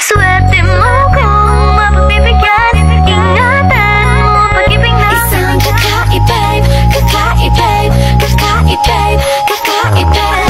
Swerte mo kung mapagbibigyan. Ingatan mo pag-ibig na isang kakaibig, kakaibig, kakaibig, kakaibig.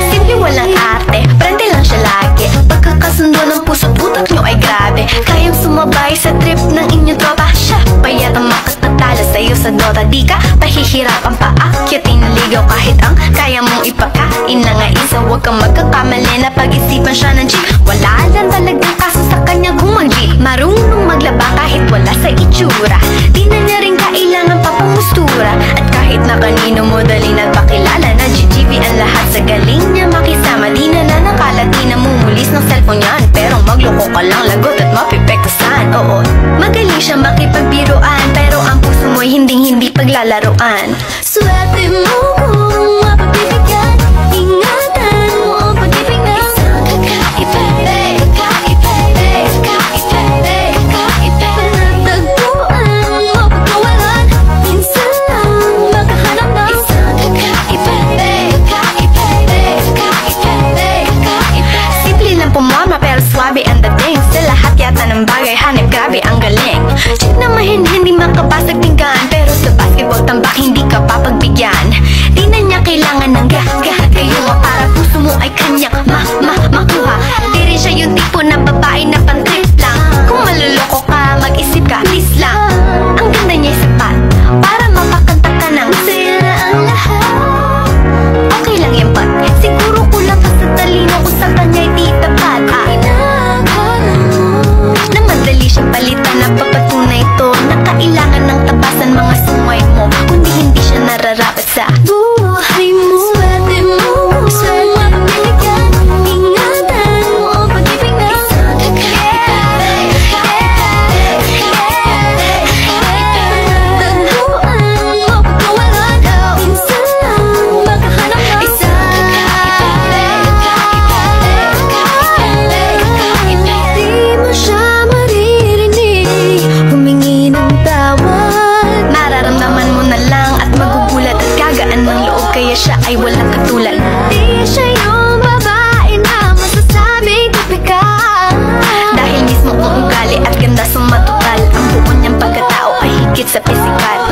Simple, walang arte, prende lang siya lagi. Pagkakasundo ng puso't utak nyo ay grabe. Kayang sumabay sa trip ng inyong tropa. Siya payat ang makatatala sa'yo sa dota. Di ka pahihirapan pa akyatin ligaw kahit ang kaya mong ipakain na nga isa. Huwag kang magkakamali na pag-isipan siya ng chick. Wala lang talagang kaso sa kanya kung mag-jeep. Marunong maglaba kahit wala sa itsura. Di na niya rin kailangan papamustura. At kahit na kanino mo dali nagpakilala na GGB ang lahat sa galing niya makisama. Di na nakala, di na mumulis ng cellphone yan. Pero magloko ka lang, lagot at mapipektusan. Oo, magaling siya makipagbiruan, pero ang puso mo'y hindi paglalaruan. Swerte mo kung mapagbibigyan. Ingatan mo ang pag-ibig na isang kakaibig, kakaibig, kakaibig, kakaibig. Natagpuan mo pagkawalan, minsan lang makahanap ng isang kakaibig, kakaibig, kakaibig, kakaibig. Simple lang pumama pero swabe ang dating. Sa lahat yata ng bagay hanip, grabe ang galing. Chick na hindi makabasag tinggan, pero sa basketball tambak hindi ka papagbigyan. Di na niya kailangan ng gagayuma para puso mo ay kanyang makuha. Di rin siya yung tipo na babae na pan-trip lang. Kung maluloko ka, mag-isip ka, please lang. Ang ganda niya'y sapat para mapakanta ka ng sila ang lahat. Okay lang yan pat, siguro kulang ka sa talino kung sa kanya'y di tapat. Na madali siyang palitan na papatunay to na kailangan ng tabasan mga sumay mo, kundi hindi siya nararapat sa buhay mo. Swerte mo, swerte mapagbibigyan. Ingatan mo ang pag-ibig na isang kakaibig, kakaibig, kakaibig, kakaibig. Tagpuan mo pagkawalan, minsan lang makahanap ng isang kakaibig, kakaibig, kakaibig, kakaibig. Di mo siya maririnig humingi ng tawad. Mararamdaman mo na lang at magugulat at gagaan ng loob, kaya siya ay walang katulad. Di siya yung babae na masasabing tipikal, dahil mismo ang ugali at ganda sumatotal. Ang buo niyang pagkatao ay higit sa pisikal.